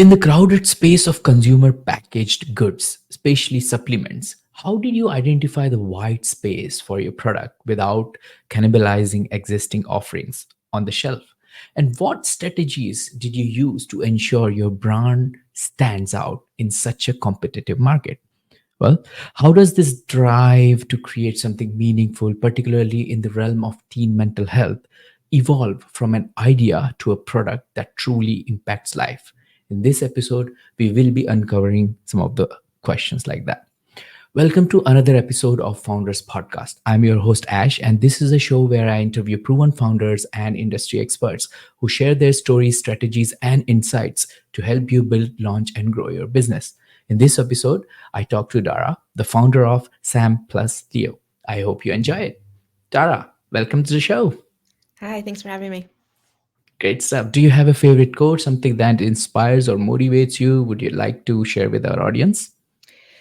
In the crowded space of consumer packaged goods, especially supplements, how did you identify the white space for your product without cannibalizing existing offerings on the shelf? And what strategies did you use to ensure your brand stands out in such a competitive market? Well, how does this drive to create something meaningful, particularly in the realm of teen mental health, evolve from an idea to a product that truly impacts life? In this episode, we will be uncovering some of the questions like that. Welcome to another episode of Founders Podcast. I'm your host, Ash, and this is a show where I interview proven founders and industry experts who share their stories, strategies, and insights to help you build, launch, and grow your business. In this episode, I talk to Dara, the founder of Sam Plus Leo. I hope you enjoy it. Dara, welcome to the show. Hi, thanks for having me. Great stuff. Do you have a favorite quote, something that inspires or motivates you? Would you like to share with our audience?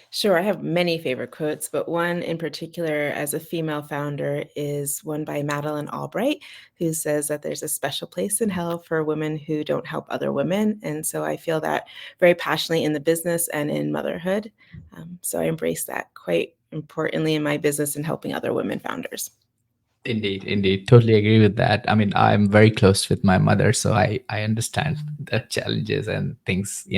Sure, I have many favorite quotes, but one in particular as a female founder is one by Madeline Albright, who says that there's a special place in hell for women who don't help other women. And so I feel that very passionately in the business and in motherhood. So I embrace that quite importantly in my business and helping other women founders. Indeed, indeed. Totally agree with that. I mean, I'm very close with my mother, so I understand the challenges and things.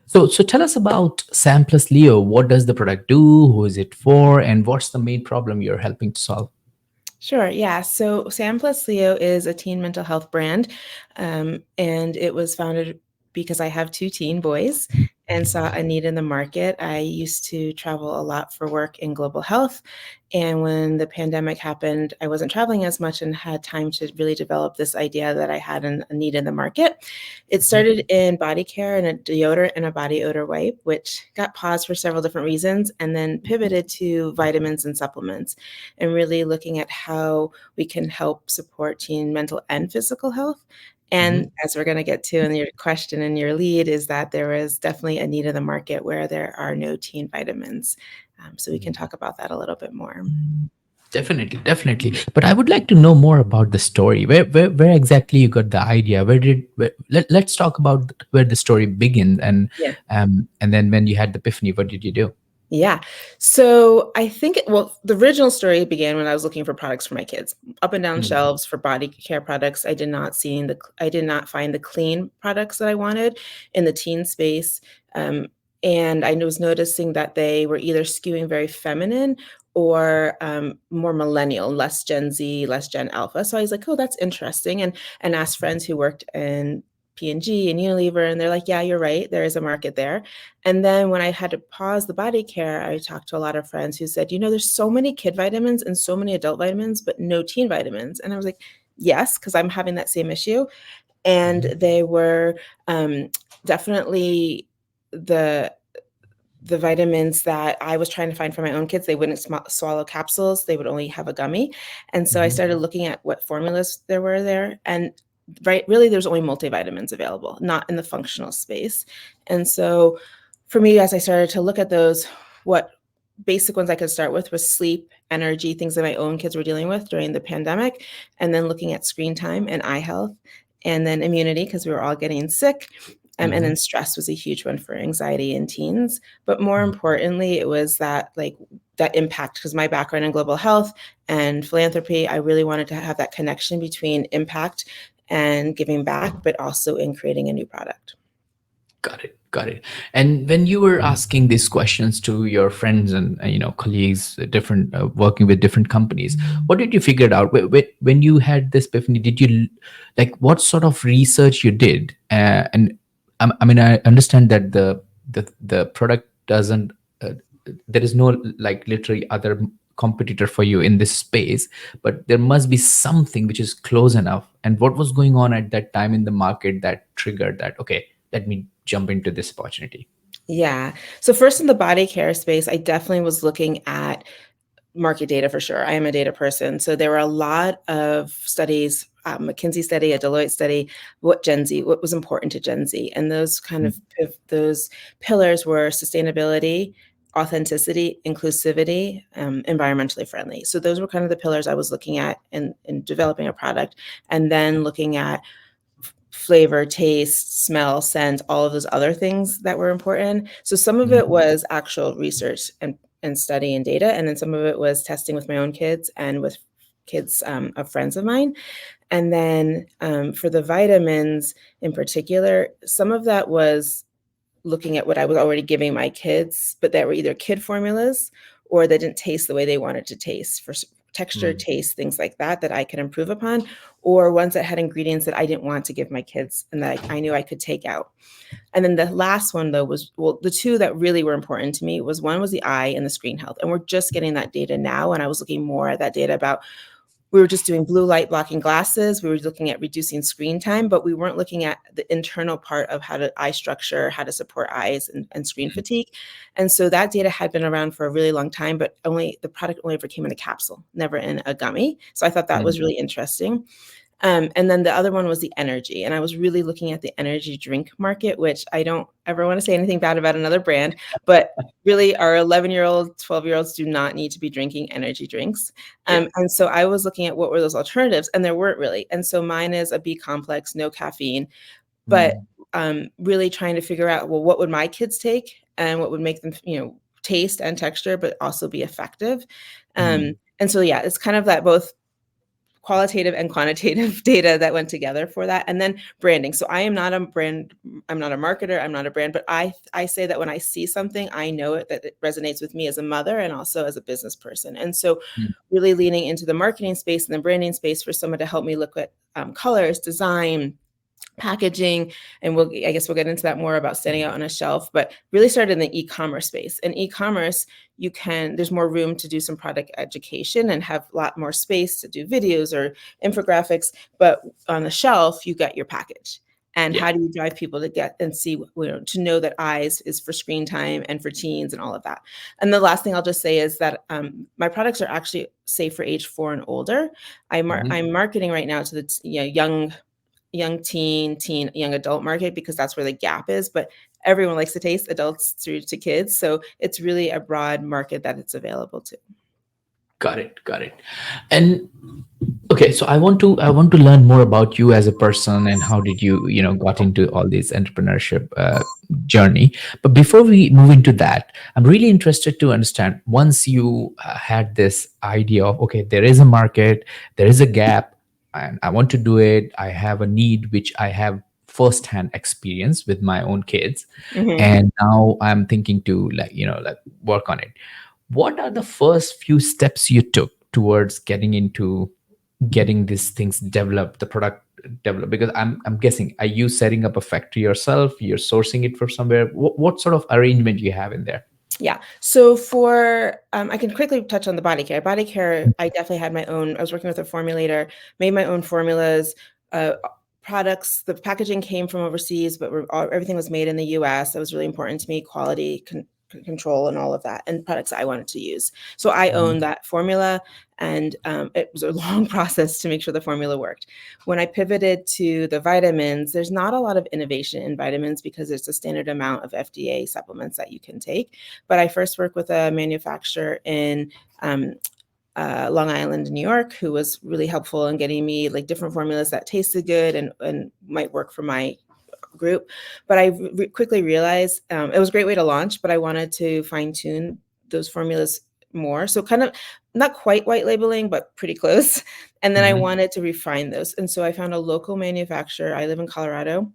So tell us about Sam Plus Leo. What does the product do? Who is it for? And what's the main problem you're helping to solve? Sure. Yeah. So Sam Plus Leo is a teen mental health brand. And it was founded because I have two teen boys and saw a need in the market. I used to travel a lot for work in global health. And when the pandemic happened, I wasn't traveling as much and had time to really develop this idea that I had a need in the market. It started in body care and a deodorant and a body odor wipe, which got paused for several different reasons, and then pivoted to vitamins and supplements and really looking at how we can help support teen mental and physical health. And Mhm. as we're going to get to in your question and your lead, is that there is definitely a need in the market where there are no teen vitamins. So we can talk about that a little bit more. Definitely, definitely. But I would like to know more about the story. Where exactly you got the idea? Let's talk about where the story begins, Yeah. and then when you had the epiphany, what did you do? Yeah. So I think, well, the original story began when I was looking for products for my kids. Up and down Mm, shelves for body care products, I did not find the clean products that I wanted in the teen space. Um, and I was noticing that they were either skewing very feminine or more millennial, less Gen Z, less Gen Alpha. So I was like, oh, that's interesting. And asked friends who worked in P&G and Unilever, and they're like, yeah, you're right. There is a market there. And then when I had to pause the body care, I talked to a lot of friends who said, there's so many kid vitamins and so many adult vitamins, but no teen vitamins. And I was like, yes, because I'm having that same issue. And mhm, they were definitely the vitamins that I was trying to find for my own kids. They wouldn't swallow capsules. They would only have a gummy. And so I mhm. started looking at what formulas there were there. And really, there's only multivitamins available, not in the functional space. And so for me, as I started to look at those, what basic ones I could start with was sleep, energy, things that my own kids were dealing with during the pandemic, and then looking at screen time and eye health, and then immunity because we were all getting sick. And then Mhm. stress was a huge one for anxiety in teens. But more Mhm. importantly, it was that impact, because my background in global health and philanthropy, I really wanted to have that connection between impact and giving back, but also in creating a new product. Got it. Got it. And when you were asking these questions to your friends and colleagues, different working with different companies, what did you figure out when you had this epiphany? Did you like what sort of research you did? And I mean, I understand that the product doesn't. There is no like literally other competitor for you in this space, but there must be something which is close enough. And what was going on at that time in the market that triggered that? Okay, let me jump into this opportunity. Yeah. So first in the body care space, I definitely was looking at market data for sure. I am a data person. So there were a lot of studies, McKinsey study, a Deloitte study, what was important to Gen Z. And those those pillars were sustainability, authenticity, inclusivity, environmentally friendly. So those were kind of the pillars I was looking at in developing a product. And then looking at flavor, taste, smell, scent, all of those other things that were important. So some of Mhm. it was actual research and study and data, and then some of it was testing with my own kids and with kids of friends of mine. And then for the vitamins in particular, some of that was looking at what I was already giving my kids, but that were either kid formulas or that didn't taste the way they wanted to taste for texture, Mm. taste, things like that, that I could improve upon, or ones that had ingredients that I didn't want to give my kids and that I knew I could take out. And then the last one though was, well, the two that really were important to me was one was the eye and the screen health. And we're just getting that data now. And I was looking more at that data about we were just doing blue light blocking glasses. We were looking at reducing screen time, but we weren't looking at the internal part of how to eye structure, how to support eyes and screen fatigue. And so that data had been around for a really long time, but only the product only ever came in a capsule, never in a gummy. So I thought that Mm. was really interesting. And then the other one was the energy. And I was really looking at the energy drink market, which I don't ever want to say anything bad about another brand, but really our 11-year-olds, 12-year-olds do not need to be drinking energy drinks. Yeah. And so I was looking at what were those alternatives, and there weren't really. And so mine is a B complex, no caffeine, but Mm. really trying to figure out, well, what would my kids take and what would make them, taste and texture, but also be effective. Mm. And so, yeah, it's kind of that both qualitative and quantitative data that went together for that. And then branding. So I am not a brand, I'm not a marketer, I'm not a brand, but I say that when I see something, I know it, that it resonates with me as a mother and also as a business person. And so Mm. really leaning into the marketing space and the branding space for someone to help me look at colors, design, packaging, and I guess we'll get into that more about standing out on a shelf, but really started in the e-commerce space. In e-commerce, there's more room to do some product education and have a lot more space to do videos or infographics, but on the shelf, you get your package. And Yeah. how do you drive people to get and see, to know that eyes is for screen time and for teens and all of that. And the last thing I'll just say is that my products are actually safe for age 4 and older. Mhm. I'm marketing right now to the young teen, young adult market because that's where the gap is. But everyone likes to taste, adults through to kids. So it's really a broad market that it's available to. Got it. Got it. And okay, so I want to learn more about you as a person and how did you got into all this entrepreneurship journey. But before we move into that, I'm really interested to understand, once you had this idea of, okay, there is a market, there is a gap, and I want to do it, I have a need which I have firsthand experience with my own kids, Mhm. and now I'm thinking to, like work on it. What are the first few steps you took towards getting these things developed, the product developed? Because I'm guessing, are you setting up a factory yourself, you're sourcing it from somewhere? What sort of arrangement you have in there? Yeah. So for I can quickly touch on the body care. Body care, I definitely had my own. I was working with a formulator, made my own formulas, products. The packaging came from overseas, but everything was made in the U.S. That was really important to me. Quality control and all of that, and products I wanted to use. So I Mhm. owned that formula, and it was a long process to make sure the formula worked. When I pivoted to the vitamins, there's not a lot of innovation in vitamins because there's a standard amount of FDA supplements that you can take. But I first worked with a manufacturer in um, Long Island, New York, who was really helpful in getting me like different formulas that tasted good and might work for my group. But I quickly realized it was a great way to launch, but I wanted to fine tune those formulas more. So kind of not quite white labeling, but pretty close. And then I Mhm. wanted to refine those. And so I found a local manufacturer. I live in Colorado,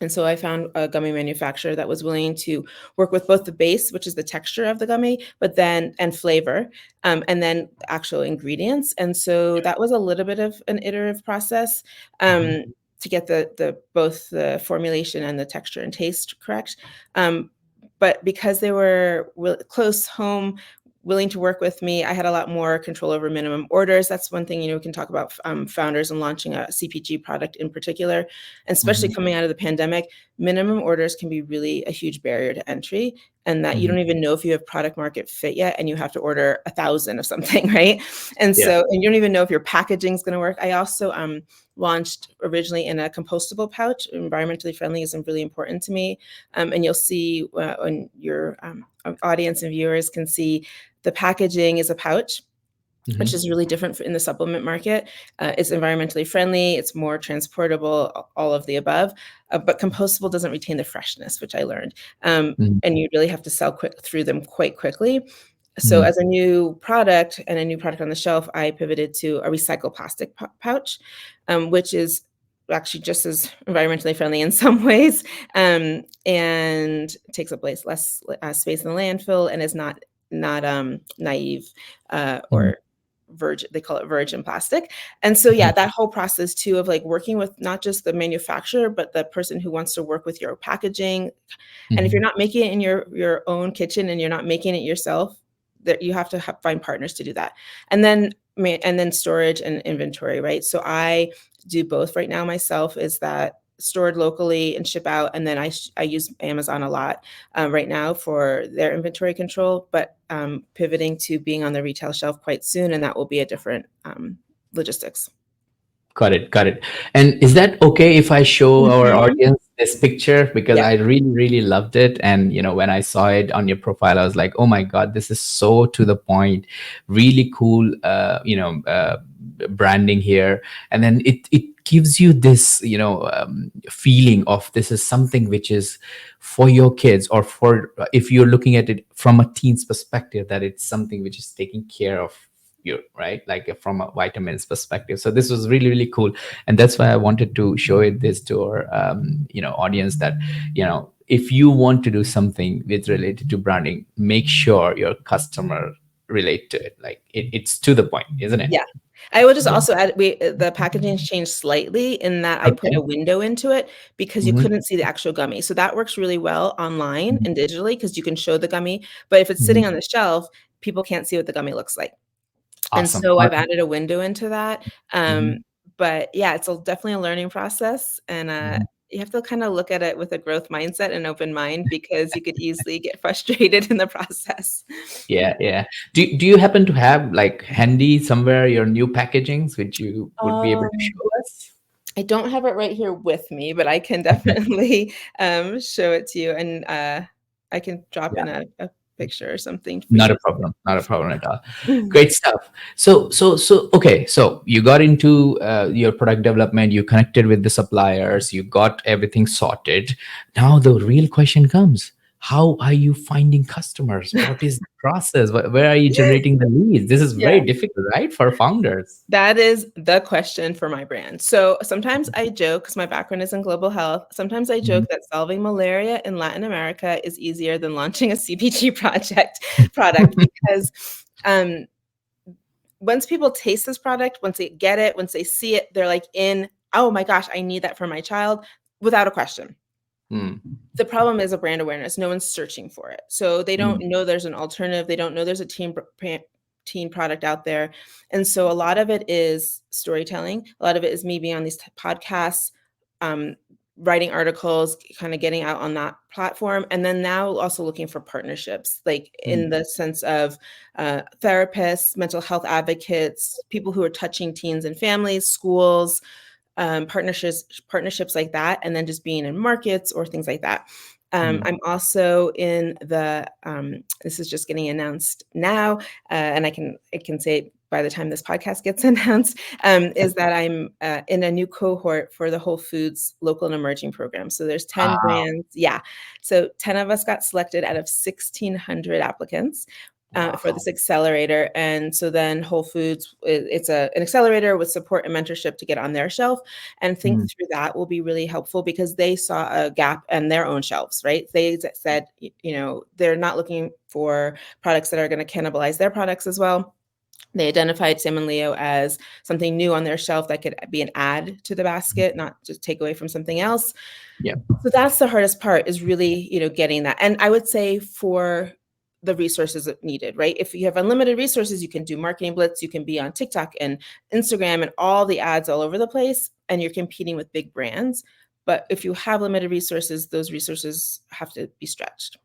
and so I found a gummy manufacturer that was willing to work with both the base, which is the texture of the gummy, but then and flavor, and then actual ingredients. And so that was a little bit of an iterative process Mhm. to get the both the formulation and the texture and taste correct. Um, but because they were close home, willing to work with me, I had a lot more control over minimum orders. That's one thing, we can talk about founders and launching a CPG product in particular, and especially Mhm. coming out of the pandemic. Minimum orders can be really a huge barrier to entry, and that you Mhm. don't even know if you have product market fit yet, and you have to order 1,000 of something, right? And Yeah. so, and you don't even know if your packaging is going to work. I also launched originally in a compostable pouch. Environmentally friendly is really important to me, and you'll see when your audience and viewers can see the packaging is a pouch. which Hmm. is really different in the supplement market. It's environmentally friendly, it's more transportable, all of the above. But compostable doesn't retain the freshness, which I learned. And you really have to sell quick through them quite quickly. So Hmm. as a new product and a new product on the shelf, I pivoted to a recycled plastic pouch, which is actually just as environmentally friendly in some ways, and takes up less space in the landfill, and is not naive, Hmm. or virgin. They call it virgin plastic. And so yeah, that whole process too of like working with not just the manufacturer but the person who wants to work with your packaging. And if you're Hmm. not making it in your own kitchen and you're not making it yourself, that you have to find partners to do that. And then storage and inventory, right? So I do both right now myself, is that stored locally and ship out, and then I use Amazon a lot right now for their inventory control, but pivoting to being on the retail shelf quite soon, and that will be a different logistics. Got it. Got it. And is that okay if I show our Mhm. audience this picture? Because Yeah. I really, really loved it. And, when I saw it on your profile, I was like, oh my God, this is so to the point. Really cool, branding here. And then it gives you this, feeling of this is something which is for your kids, or for, if you're looking at it from a teen's perspective, that it's something which is taking care of you, right? Like from a vitamins perspective. So this was really, really cool. And that's why I wanted to show it this to our audience, that if you want to do something with related to branding, make sure your customer relate to it. Like it's to the point, isn't it? Yeah. I will just Yeah. also add, the packaging's changed slightly in that I put Okay. a window into it because you Hmm. couldn't see the actual gummy. So that works really well online Hmm. and digitally because you can show the gummy, but if it's sitting on Hmm. the shelf, people can't see what the gummy looks like. And Awesome. so I've Awesome. added a window into that. Hmm. But yeah, it's definitely a learning process, and Hmm. you have to kind of look at it with a growth mindset and open mind because you could easily get frustrated in the process. Yeah, yeah. Do you happen to have like handy somewhere your new packagings which you would be able to Um, show us? I don't have it right here with me, but I can Okay. definitely show it to you, and I can drop Yeah. in a picture or something for Not you a to problem. Not a problem at all. see. Great stuff. So, okay. So you got into your product development, you connected with the suppliers, you got everything sorted. Now the real question comes: how are you finding customers? What is the process? Where are you generating the leads? This is very Yeah. difficult, right, for founders? That is the question for my brand. So sometimes I joke, because my background is in global health. Sometimes I Mhm. joke that solving malaria in Latin America is easier than launching a CPG product because um, once people taste this product, once they get it, once they see it, they're like in, oh my gosh, I need that for my child without a question. Mm, The problem is a brand awareness. No one's searching for it. So they don't mm, know there's an alternative. They don't know there's a teen product out there. And so a lot of it is storytelling. A lot of it is me being on these podcasts, um, writing articles, kind of getting out on that platform. And then now also looking for partnerships, like mm, in the sense of therapists, mental health advocates, people who are touching teens and families, schools, partnerships like that, and then just being in markets or things like that. mm. I'm also in the this is just getting announced now, and I can say it by the time this podcast gets announced, is that I'm in a new cohort for the Whole Foods local and emerging program. So there's 10 Wow. brands, yeah. So 10 of us got selected out of 1,600 applicants for Wow. this accelerator. And so then Whole Foods, it's an accelerator with support and mentorship to get on their shelf. And think Mm, through that will be really helpful because they saw a gap in their own shelves, right? They said, they're not looking for products that are going to cannibalize their products as well. They identified Sam and Leo as something new on their shelf that could be an add to the basket, not just take away from something else. yeah. So that's the hardest part, is really, getting that. And I would say for the resources needed, right? If you have unlimited resources, you can do marketing blitz, you can be on TikTok and Instagram and all the ads all over the place, and you're competing with big brands. But if you have limited resources, those resources have to be stretched.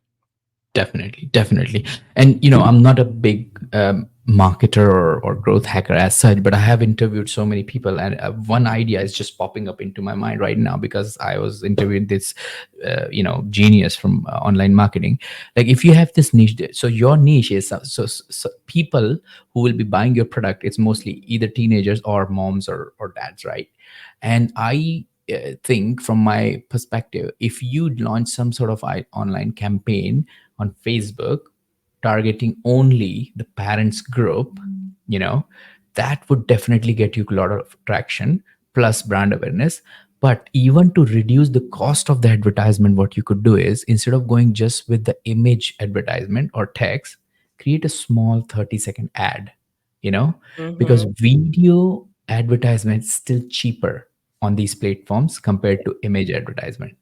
Definitely, definitely. And I'm not a big marketer or growth hacker as such, but I have interviewed so many people, and one idea is just popping up into my mind right now because I was interviewing this, genius from online marketing. Like, if you have this niche, so your niche is so people who will be buying your product. It's mostly either teenagers or moms or dads, right? And I think, from my perspective, if you launch some sort of online campaign on Facebook targeting only the parents group, you know, that would definitely get you a lot of traction plus brand awareness. But even to reduce the cost of the advertisement, what you could do is, instead of going just with the image advertisement or text, create a small 30-second ad, you know, because Mhm. video advertisement is still cheaper on these platforms compared to image advertisement.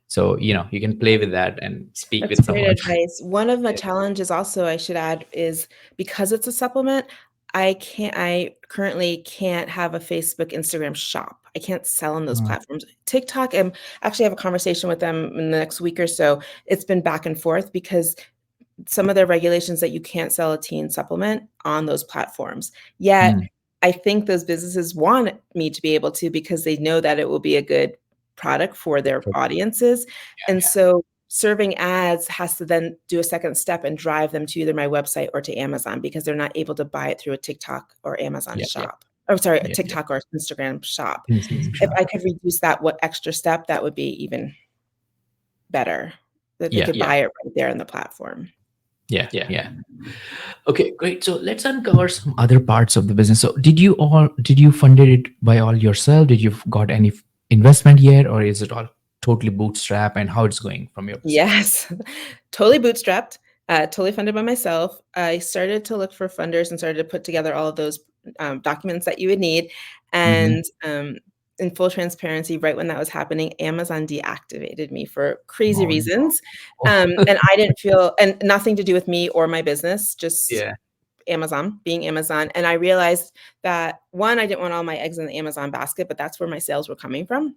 So, you can play with that and speak That's with great someone. advice. One of my challenges also, I should add, is because it's a supplement, I currently can't have a Facebook, Instagram shop. I can't sell on those Uh, platforms. TikTok, actually have a conversation with them in the next week or so. It's been back and forth because some of their regulations that you can't sell a teen supplement on those platforms. Yet, mm, I think those businesses want me to be able to because they know that it will be a good product for their audiences. And so serving ads has to then do a second step and drive them to either my website or to Amazon because they're not able to buy it through a TikTok or Amazon yeah, yeah, shop. Oh, sorry, a yeah, yeah. TikTok or Instagram shop. If Sure. I could reduce that what extra step, that would be even better. That they Yeah, could buy it right there on the platform. yeah, yeah. Okay, great. So let's uncover some other parts of the business. So did you funded it by all yourself? Did you got any investment yet, or is it all totally bootstrap? And how it's going from your perspective? Yes, totally bootstrapped, totally funded by myself. I started to look for funders and started to put together all of those documents that you would need. Mm-hmm. And in full transparency, right when that was happening, Amazon deactivated me for crazy Oh reasons. no. And I didn't feel, and nothing to do with me or my business, just Yeah. Amazon being Amazon. And I realized that one, I didn't want all my eggs in the Amazon basket, but that's where my sales were coming from.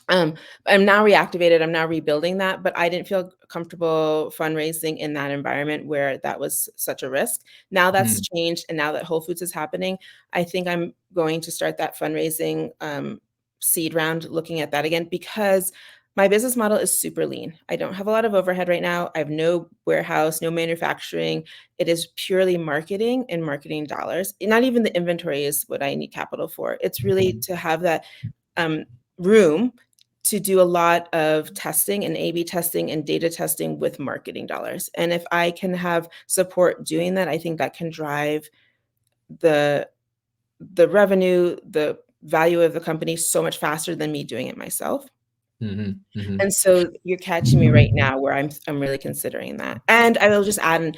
Um, I'm now reactivated, I'm now rebuilding that, but I didn't feel comfortable fundraising in that environment where that was such a risk. Now that's Mm, changed, and now that Whole Foods is happening, I think I'm going to start that fundraising seed round, looking at that again because my business model is super lean. I don't have a lot of overhead right now. I have no warehouse, no manufacturing. It is purely marketing and marketing dollars. Not even the inventory is what I need capital for. It's really to have that um, room to do a lot of testing and A/B testing and data testing with marketing dollars. And if I can have support doing that, I think that can drive the revenue, the value of the company so much faster than me doing it myself. mm-hmm, mm-hmm. And so you're catching me right now where I'm really considering that. And I will just add in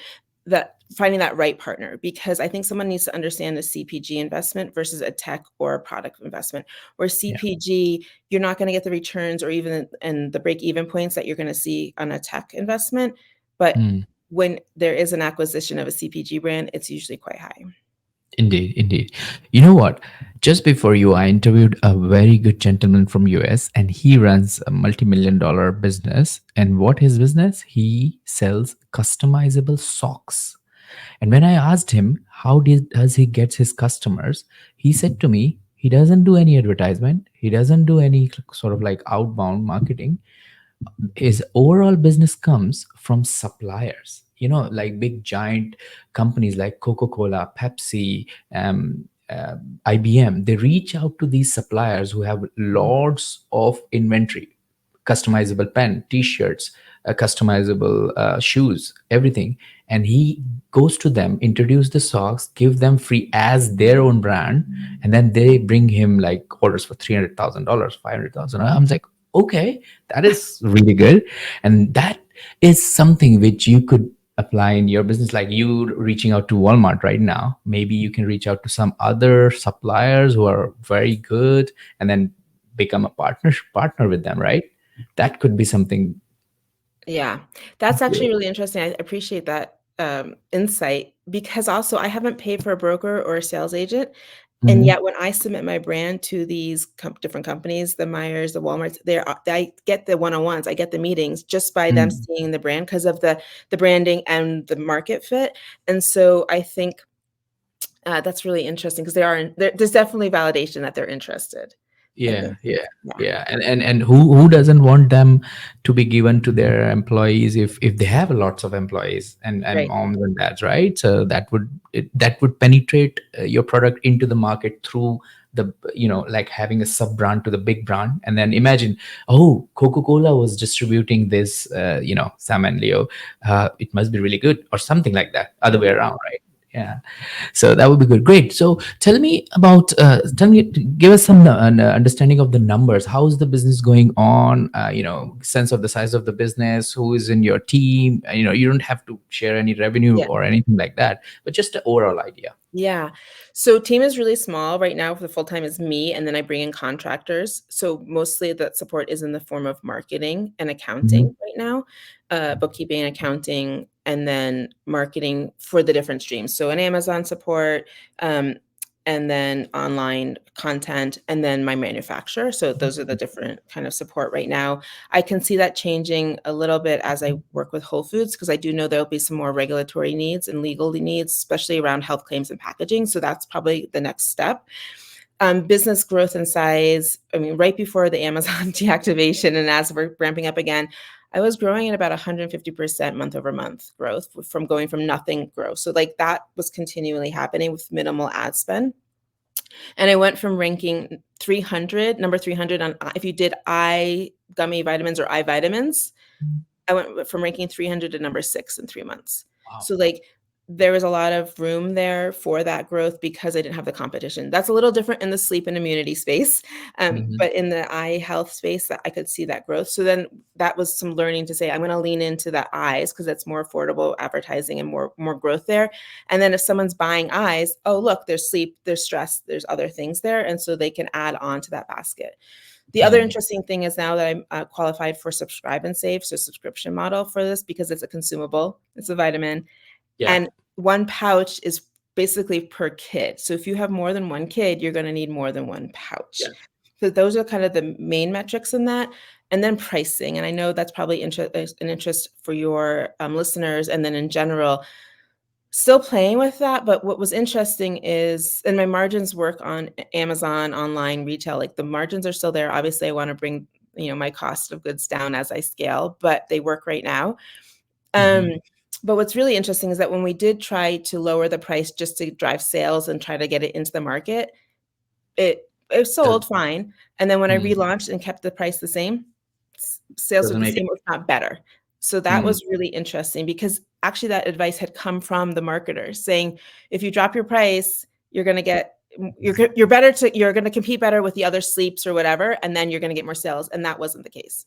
that finding that right partner because I think someone needs to understand the CPG investment versus a tech or a product investment. Where Yeah. CPG, you're not going to get the returns or even and the break even points that you're going to see on a tech investment. But Mm. when there is an acquisition of a CPG brand, it's usually quite high. Indeed, indeed. You know what? Just before you, I interviewed a very good gentleman from US, and he runs a multi-million dollar business. And what his business? He sells customizable socks. And when I asked him does he get his customers, he said to me he doesn't do any advertisement. He doesn't do any sort of like outbound marketing. His overall business comes from suppliers, like big giant companies like Coca-Cola, Pepsi, IBM. They reach out to these suppliers who have lots of inventory, customizable pen, t-shirts, customizable shoes, everything. And he goes to them, introduce the socks, give them free as their own brand, and then they bring him like orders for $300,000, 500,000. I'm like, okay, that is really good. And that is something which you could apply in your business, like you reaching out to Walmart right now. Maybe you can reach out to some other suppliers who are very good, and then become a partner with them, right? That could be something. Yeah, that's actually really interesting. I appreciate that insight because also I haven't paid for a broker or a sales agent. And Hmm. yet when I submit my brand to these different companies, the Myers, the Walmarts, I get the one-on-ones, I get the meetings just by them Mm. seeing the brand because of the branding and the market fit. And so I think that's really interesting because there's definitely validation that they're interested. I Yeah, think, yeah, yeah, yeah. And who doesn't want them to be given to their employees if they have lots of employees and right. moms and dads, right? So that would penetrate your product into the market through the, like having a sub brand to the big brand. And then imagine, oh, Coca-Cola was distributing this, Sam and Leo. It must be really good, or something like that. Other way Mhm. around, right? Yeah. So that would be good. Great. So tell me, give us some understanding of the numbers. How is the business going on? Sense of the size of the business, who is in your team. You don't have to share any revenue Yeah. or anything like that, but just an overall idea. Yeah. So team is really small right now. For the full time is me, and then I bring in contractors. So mostly that support is in the form of marketing and Hmm. accounting right now, bookkeeping, accounting, and then marketing for the different streams. So an Amazon support, um, and then online content, and then my manufacturer. So those are the different kind of support right now. I can see that changing a little bit as I work with Whole Foods because I do know there'll be some more regulatory needs and legal needs, especially around health claims and packaging. So that's probably the next step. Business growth and size. I mean, right before the Amazon deactivation and as we're ramping up again, I was growing at about 150% month over month growth from going from nothing growth. So like that was continually happening with minimal ad spend. And I went from ranking 300, number 300 on if you did eye gummy vitamins or eye vitamins, I went from ranking 300 to number 6 in 3 months. Wow. So, like, there was a lot of room there for that growth because I didn't have the competition. That's a little different in the sleep and immunity space, Hmm. but in the eye health space, that I could see that growth. So then that was some learning to say, I'm gonna lean into the eyes because that's more affordable advertising and more growth there. And then if someone's buying eyes, oh, look, there's sleep, there's stress, there's other things there, and so they can add on to that basket. The other Mm. interesting thing is now that I'm qualified for subscribe and save, so subscription model for this because it's a consumable, it's a vitamin, Yeah. and one pouch is basically per kid. So if you have more than one kid, you're going to need more than one pouch. Yeah. So those are kind of the main metrics in that. And then pricing. And I know that's probably an interest for your listeners. And then in general, still playing with that, but what was interesting is and my margins work on Amazon, online, retail, like, the margins are still there. Obviously, I wanna bring, my cost of goods down as I scale, but they work right now. Um, Hmm. but what's really interesting is that when we did try to lower the price just to drive sales and try to get it into the market, it sold fine, and then when I Mm. relaunched and kept the price the same, sales were Doesn't the make it. same, if not better. So that Mm. was really interesting because actually that advice had come from the marketers saying, "If you drop your price, you're gonna get you're gonna compete better with the other sleeps or whatever, and then you're gonna get more sales," and that wasn't the case.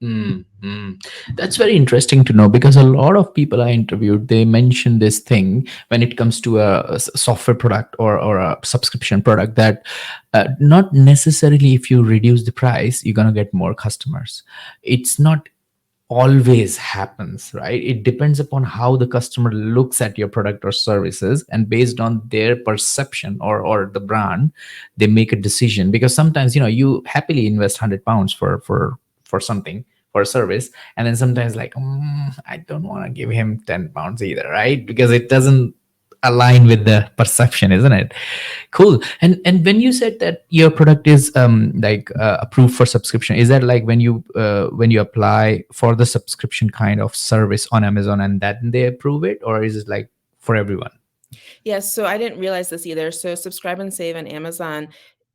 Mm, mm. That's very interesting to know because a lot of people I interviewed, they mention this thing when it comes to a software product or a subscription product that not necessarily if you reduce the price, you're going to get more customers. It's not always happens, right? It depends upon how the customer looks at your product or services, and based on their perception or the brand, they make a decision. Because sometimes you happily invest 100 pounds for something, for a service, and then sometimes like, I don't want to give him 10 pounds either, right? Because it doesn't align with the perception, isn't it? Cool. And when you said that your product is approved for subscription, is that like when you apply for the subscription kind of service on Amazon and that they approve it, or is it like for everyone? Yes, so I didn't realize this either. So subscribe and save on Amazon,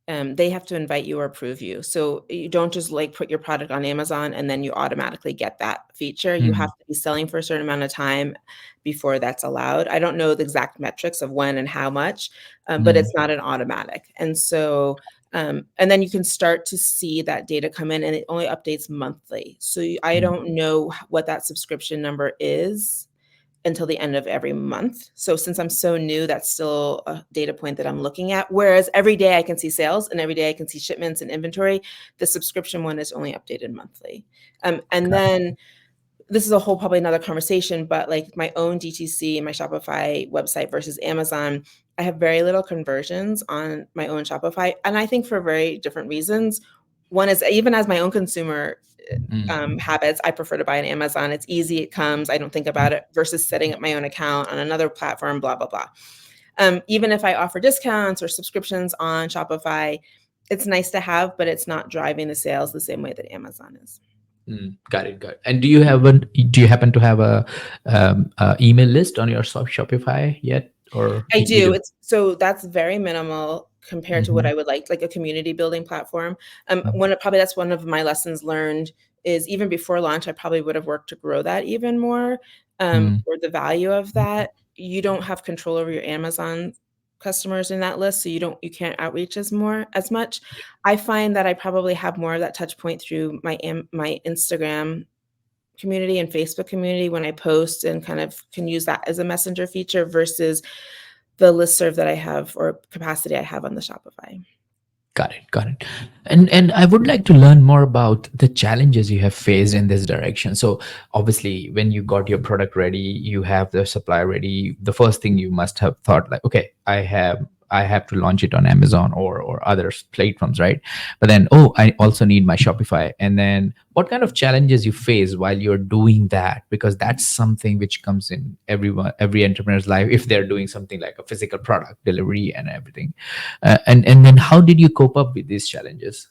they have to invite you or approve you. So you don't just like put your product on Amazon and then you automatically get that feature. You have Mm, to be selling for a certain amount of time before that's allowed. I don't know the exact metrics of when and how much, but mm, it's not an automatic. And so, and then you can start to see that data come in, and it only updates monthly. So I mm. don't know what that subscription number is until the end of every month. So since I'm so new, that's still a data point that I'm looking at. Whereas every day I can see sales and every day I can see shipments and inventory, the subscription one is only updated monthly. And then this is a whole probably another conversation, but like my own DTC and my Shopify website versus Amazon, I have very little conversions on my own Shopify. And I think for very different reasons. One is even as my own consumer Mm, habits, I prefer to buy on Amazon. It's easy, it comes, I don't think about it versus setting up my own account on another platform, blah, blah, blah. Even if I offer discounts or subscriptions on Shopify, it's nice to have, but it's not driving the sales the same way that Amazon is. got it, got it. And do you happen to have a email list on your Shopify yet, or I you do. do? It's so that's very minimal compared to what Mm-hmm. I would like a community building platform. One of probably that's one of my lessons learned is even before launch, I probably would have worked to grow that even more, Mm-hmm. or the value of that. You don't have control over your Amazon customers in that list, so you can't outreach as much. I find that I probably have more of that touch point through my Instagram community and Facebook community when I post and kind of can use that as a messenger feature versus the listserv that I have or capacity I have on the Shopify. Got it, got it. And I would like to learn more about the challenges you have faced in this direction. So obviously, when you got your product ready, you have the supply ready. The first thing you must have thought like, okay, I have to launch it on Amazon or other platforms, right? But then, oh, I also need my Shopify. And then what kind of challenges you face while you're doing that? Because that's something which comes in every entrepreneur's life if they're doing something like a physical product delivery and everything. And then how did you cope up with these challenges?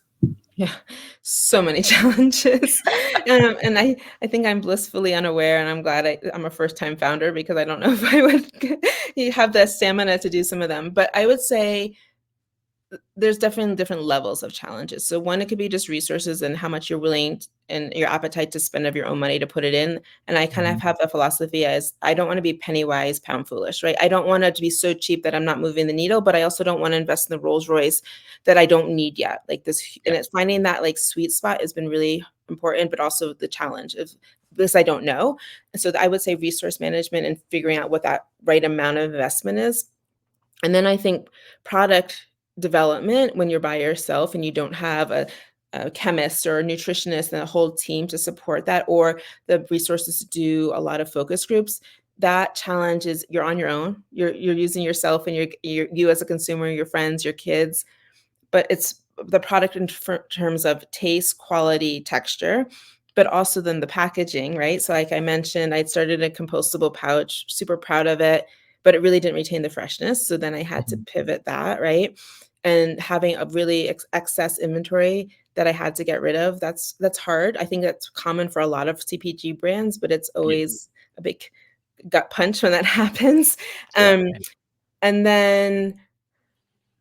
Yeah, so many challenges. And I think I'm blissfully unaware, and I'm glad I'm a first time founder because I don't know if I would have the stamina to do some of them. But I would say there's definitely different levels of challenges. So one, it could be just resources and how much you're willing and your appetite to spend of your own money to put it in. And I kind of Mhm. have a philosophy as I don't want to be penny wise, pound foolish, right? I don't want it to be so cheap that I'm not moving the needle, but I also don't want to invest in the Rolls Royce that I don't need yet. Like this, and Yeah. it's finding that like sweet spot has been really important, but also the challenge of this I don't know. And so I would say resource management and figuring out what that right amount of investment is. And then I think product development when you're by yourself and you don't have a chemist or a nutritionist and a whole team to support that, or the resources to do a lot of focus groups. That challenge is you're on your own. You're using yourself and you as a consumer, your friends, your kids, but it's the product in terms of taste, quality, texture, but also then the packaging, right? So, like I mentioned, I'd started a compostable pouch, super proud of it, but it really didn't retain the freshness. So then I had to Mhm. pivot that, right? And having a really excess inventory that I had to get rid of, that's hard. I think that's common for a lot of CPG brands, but it's Yeah. always a big gut punch when that happens. Yeah. Um, and then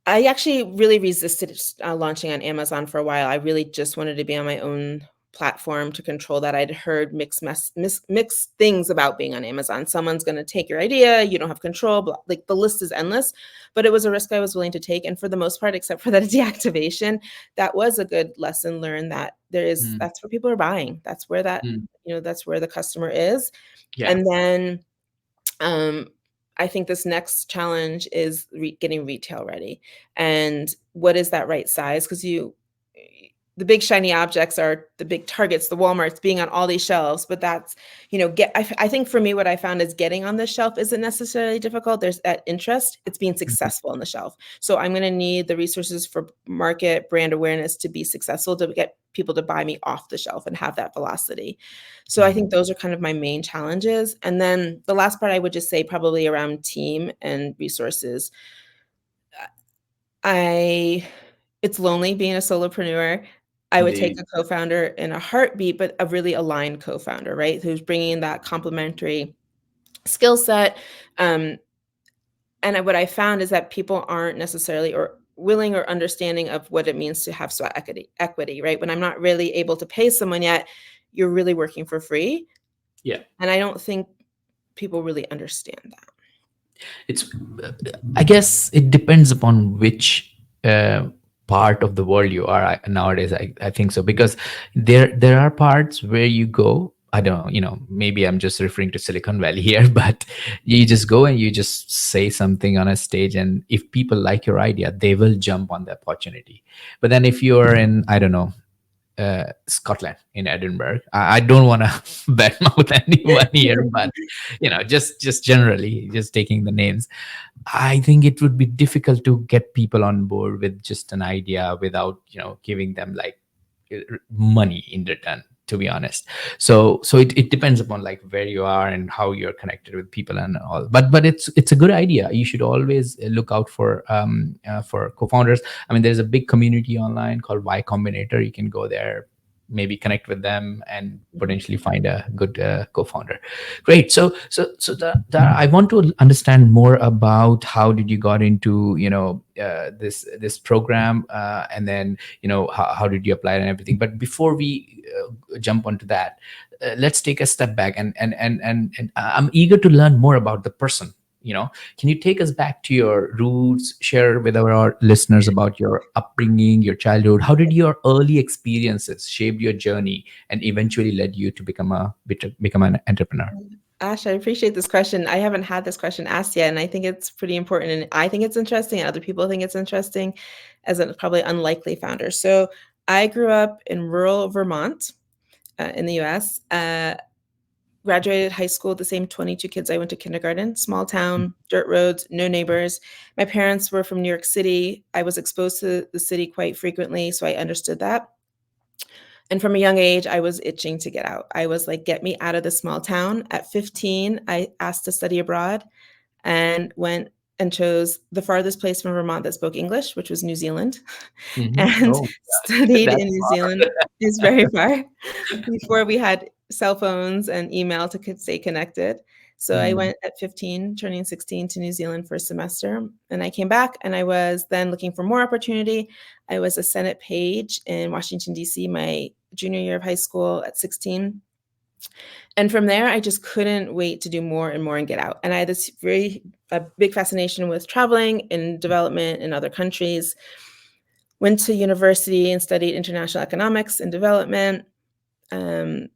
I actually really resisted launching on Amazon for a while. I really just wanted to be on my own platform to control that. I'd heard mixed things about being on Amazon. Someone's going to take your idea, you don't have control, blah, like the list is endless. But it was a risk I was willing to take, and for the most part, except for that deactivation, that was a good lesson learned that Mm, that's where people are buying. That's where mm. that's where the customer is. Yeah. And then um, I think this next challenge is getting retail ready. And what is that right size? Because the big shiny objects are the big Targets, the Walmarts being on all these shelves. But that's, I think for me, what I found is getting on the shelf isn't necessarily difficult. There's that interest, it's being Mhm. successful on the shelf. So I'm going to need the resources for market brand awareness to be successful to get people to buy me off the shelf and have that velocity. So I think Mm. those are kind of my main challenges. And then the last part I would just say probably around team and resources. I It's lonely being a solopreneur. I would take Indeed. a co-founder in a heartbeat, but a really aligned co-founder, right? Who's bringing that complementary skill set. Um, and what I found is that people aren't necessarily or willing or understanding of what it means to have sweat equity, right? When I'm not really able to pay someone yet, you're really working for free. Yeah. And I don't think people really understand that. It's I guess it depends upon which part of the world you are nowadays. I think so, because there are parts where you go, I don't know, maybe I'm just referring to Silicon Valley here, but you just go and you just say something on a stage, and if people like your idea, they will jump on the opportunity. But then if you're in, I don't know, Scotland, in Edinburgh. I don't want to badmouth anyone here, but just generally, just taking the names, I think it would be difficult to get people on board with just an idea without giving them like money in return, to be honest. So it depends upon like where you are and how you're connected with people and all, but it's a good idea. You should always look out for co-founders. I mean, there's a big community online called Y Combinator. You can go there, maybe connect with them and potentially find a good co-founder. Great. So I want to understand more about how did you got into this program, and then how did you apply it and everything. But before we jump onto that, let's take a step back, and I'm eager to learn more about the person. Can you take us back to your roots, share with our listeners about your upbringing, your childhood? How did your early experiences shape your journey and eventually led you to become an entrepreneur? Ash, I appreciate this question. I haven't had this question asked yet, and I think it's pretty important. And I think it's interesting, and other people think it's interesting as a probably unlikely founder. So I grew up in rural Vermont in the US. Graduated high school the same 22 kids I went to kindergarten, small town, dirt roads, no neighbors. My parents were from New York City. I was exposed to the city quite frequently, so I understood that. And from a young age, I was itching to get out. I was like, get me out of this small town. At 15, I asked to study abroad and went and chose the farthest place from Vermont that spoke English, which was New Zealand, and Oh, studied that's in New Zealand. Is very far before we had cell phones and email to stay connected. So I mm, went at 15, turning 16, to New Zealand for a semester. And I came back and I was then looking for more opportunity. I was a Senate page in Washington, D.C., my junior year of high school at 16. And from there, I just couldn't wait to do more and more and get out. And I had this a big fascination with traveling and development in other countries. Went to university and studied international economics and development. Um,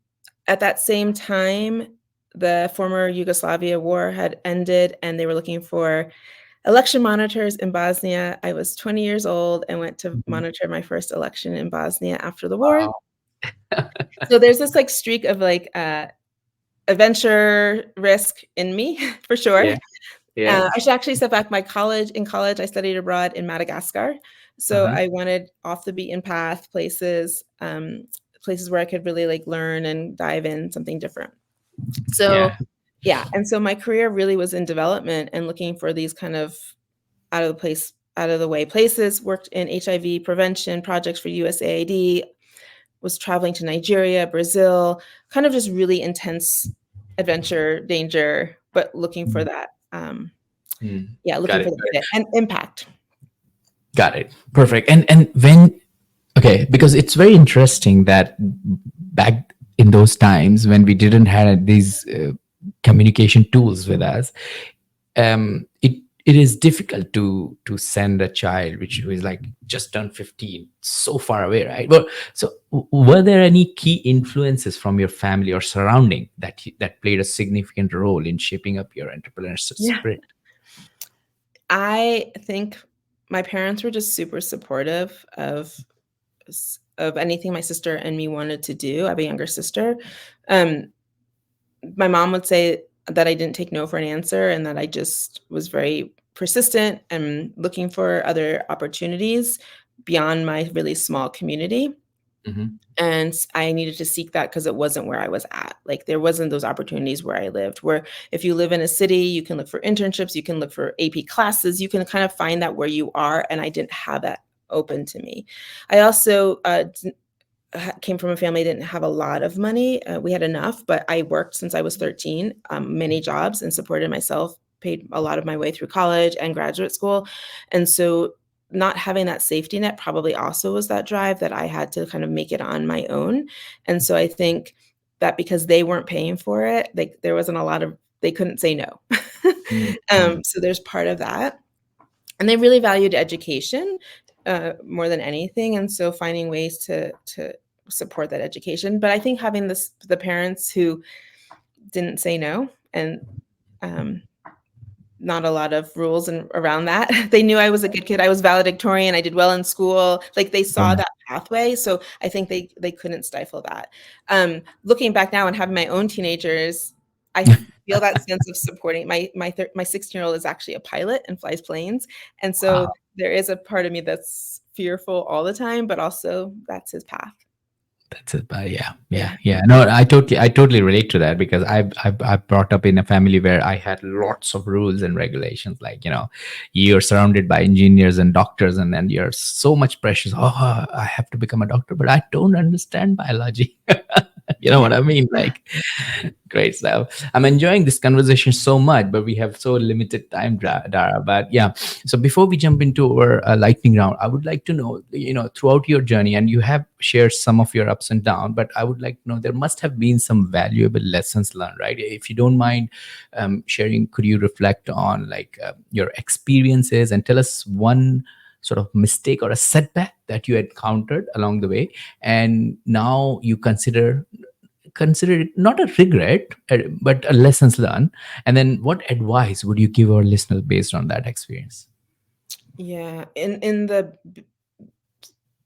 at that same time, the former Yugoslavia war had ended, and they were looking for election monitors in Bosnia. I was 20 years old and went to mhm. monitor my first election in Bosnia after the war. Wow. So there's this like streak of like adventure risk in me for sure. Yeah, yeah. I should actually step back. In college, I studied abroad in Madagascar. So Uh-huh. I wanted off the beaten path places, places where I could really like learn and dive in something different. So Yeah. yeah, and so my career really was in development and looking for these kind of out of the way places. Worked in HIV prevention projects for USAID. Was traveling to Nigeria, Brazil, kind of just really intense adventure, danger, but looking for Mm, that. Yeah, got looking it. for the fit and impact. Got it. Perfect. And when okay, because it's very interesting that back in those times when we didn't have these communication tools with us, it is difficult to send a child which who is like just turned 15 so far away, right? Well, so were there any key influences from your family or surrounding that played a significant role in shaping up your entrepreneurship Yeah. spirit? I think my parents were just super supportive of anything my sister and me wanted to do. I have a younger sister. Um, my mom would say that I didn't take no for an answer and that I just was very persistent and looking for other opportunities beyond my really small community. Hmm. And I needed to seek that because it wasn't where I was at. Like there wasn't those opportunities where I lived, where if you live in a city, you can look for internships, you can look for AP classes, you can kind of find that where you are. And I didn't have that open to me. I also came from a family that didn't have a lot of money. We had enough, but I worked since I was 13, many jobs, and supported myself, paid a lot of my way through college and graduate school. And so not having that safety net probably also was that drive that I had to kind of make it on my own. And so I think that because they weren't paying for it, like there wasn't a lot of, they couldn't say no. Hmm. So there's part of that. And they really valued education more than anything, and so finding ways to support that education. But I think having the parents who didn't say no, and um, not a lot of rules and around that. They knew I was a good kid. I was valedictorian. I did well in school. Like they Oh, saw nice. that pathway. So I think they couldn't stifle that. Looking back now and having my own teenagers, I feel that sense of supporting. My 16-year-old is actually a pilot and flies planes, and so Wow. there is a part of me that's fearful all the time, but also that's his path. That's it. But yeah, yeah, Yeah. yeah. No, I totally relate to that because I've brought up in a family where I had lots of rules and regulations. Like, you're surrounded by engineers and doctors, and then you're so much pressure. Oh, I have to become a doctor, but I don't understand biology. You know Yeah. what I mean? Like, great stuff. I'm enjoying this conversation so much, but we have so limited time, Dara. But yeah, so before we jump into our lightning round, I would like to know, throughout your journey, and you have shared some of your ups and downs, but I would like to know there must have been some valuable lessons learned, right? If you don't mind sharing, could you reflect on like your experiences and tell us one sort of mistake or a setback that you encountered along the way and now you consider it not a regret but a lessons learned, and then what advice would you give our listeners based on that experience? Yeah. In the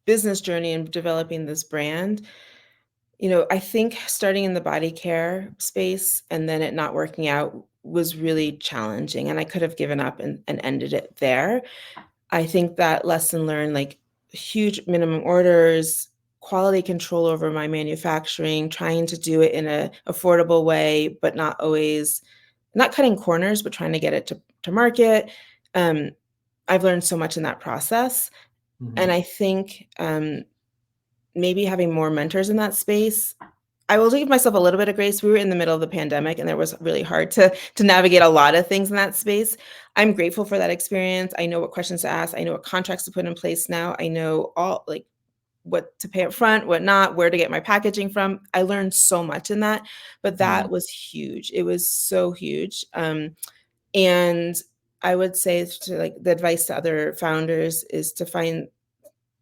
business journey and developing this brand, I think starting in the body care space and then it not working out was really challenging, and I could have given up and ended it there. I think that lesson learned, like huge minimum orders, quality control over my manufacturing, trying to do it in a affordable way, but not always, not cutting corners, but trying to get it to market. Um, I've learned so much in that process. And Mhm. I think maybe having more mentors in that space. I will give myself a little bit of grace. We were in the middle of the pandemic and it was really hard to navigate a lot of things in that space. I'm grateful for that experience. I know what questions to ask. I know what contracts to put in place now. I know all, like, what to pay up front, what not, where to get my packaging from. I learned so much in that, but Mhm. that was huge. It was so huge. And I would say, to like, the advice to other founders is to find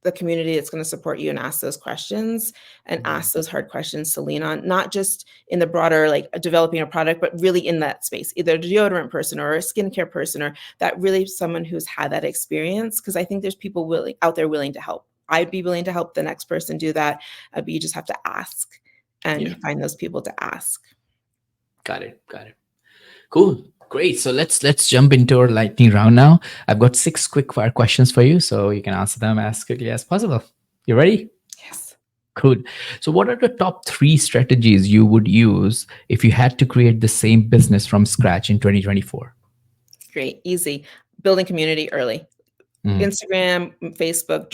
the community that's going to support you and ask those questions and Mhm. ask those hard questions to lean on, not just in the broader, like developing a product, but really in that space, either a deodorant person or a skincare person, or that really someone who's had that experience. Cause I think there's people willing out there willing to help. I'd be willing to help the next person do that. But you just have to ask Yeah, and find those people to ask. got it. Cool, great. So let's jump into our lightning round now. I've got 6 quick fire questions for you so you can answer them as quickly as possible. You ready? Yes. Cool. So what are the top 3 strategies you would use if you had to create the same business from scratch in 2024? Great. Easy. Building community early. Mhm. Instagram, Facebook,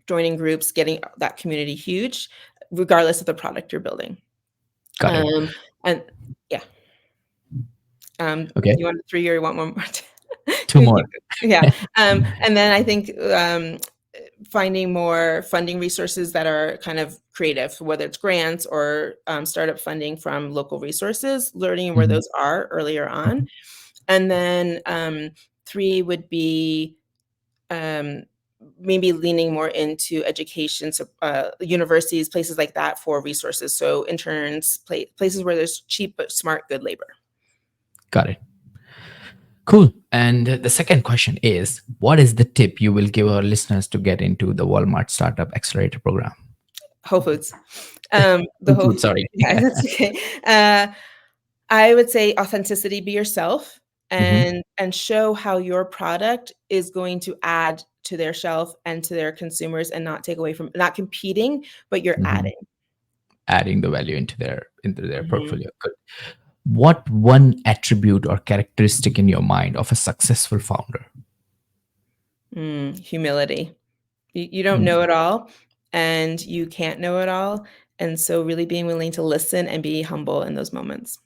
joining groups, getting that community huge, regardless of the product you're building. Got it. Um, and yeah, Okay. you want 3 or you want one more? Two We keep more. yeah, and then I think, finding more funding resources that are kind of creative, whether it's grants or, startup funding from local resources, learning where Mhm. those are earlier on. And then, 3 would be, um, maybe leaning more into education, so universities, places like that for resources. So interns, places where there's cheap but smart, good labor. Got it. Cool. And the second question is, what is the tip you will give our listeners to get into the Walmart Startup Accelerator program? Whole Foods. The Food, whole food, sorry. Yeah, that's okay. I would say authenticity, be yourself, Hmm. and show how your product is going to add to their shelf and to their consumers and not take away from, not competing, but you're Hmm. adding. Adding the value into their Mhm. portfolio. Good. What one attribute or characteristic in your mind of a successful founder? Humility. You don't Mm. know it all, and you can't know it all, and so really being willing to listen and be humble in those moments.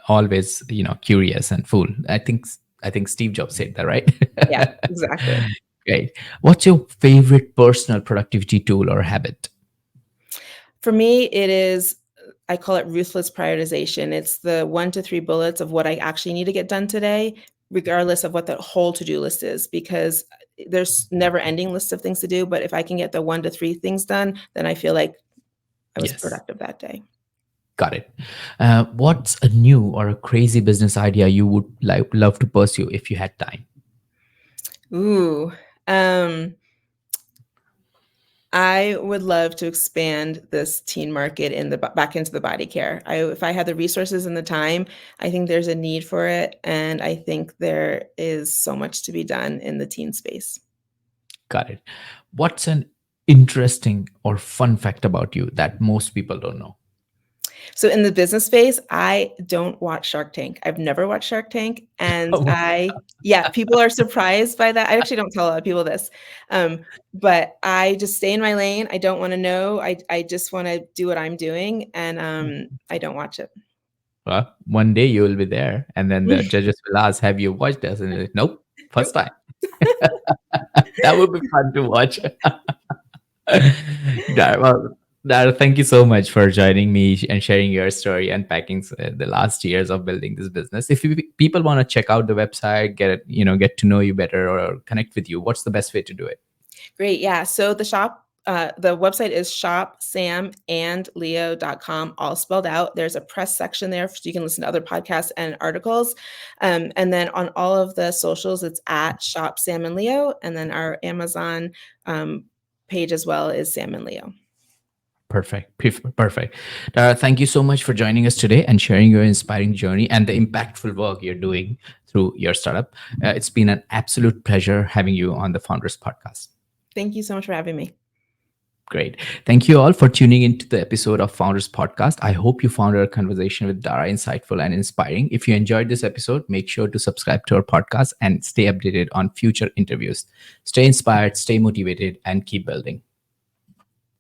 Always, curious and full. I think Steve Jobs said that, right? Yeah, exactly. Great. What's your favorite personal productivity tool or habit? For me, it is, I call it ruthless prioritization. It's the 1 to 3 bullets of what I actually need to get done today, regardless of what the whole to-do list is, because there's never ending list of things to do, but if I can get the 1 to 3 things done, then I feel like I was Yes. productive that day. Got it. What's a new or a crazy business idea you would love to pursue if you had time? Ooh, um, I would love to expand this teen market in the back into the body care. If I had the resources and the time, I think there's a need for it, and I think there is so much to be done in the teen space. Got it. What's an interesting or fun fact about you that most people don't know? So in the business space, I don't watch Shark Tank. I've never watched Shark Tank, and yeah, people are surprised by that. I actually don't tell a lot of people this, but I just stay in my lane. I don't want to know. I just want to do what I'm doing, and I don't watch it. Well, one day you will be there, and then the judges will ask, "Have you watched this?" And you're like, nope, first Nope. time. That would be fun to watch. Well, Dara, thank you so much for joining me and sharing your story, unpacking the last years of building this business. If people want to check out the website, get to know you better or connect with you, what's the best way to do it? Great. Yeah. So the website is shopsamandleo.com, all spelled out. There's a press section there so you can listen to other podcasts and articles. And then on all of the socials, it's at Shop Sam and Leo. And then our Amazon page as well is Sam and Leo. Perfect. Perfect. Dara, thank you so much for joining us today and sharing your inspiring journey and the impactful work you're doing through your startup. It's been an absolute pleasure having you on the Founders Podcast. Thank you so much for having me. Great. Thank you all for tuning into the episode of Founders Podcast. I hope you found our conversation with Dara insightful and inspiring. If you enjoyed this episode, make sure to subscribe to our podcast and stay updated on future interviews. Stay inspired, stay motivated, and keep building.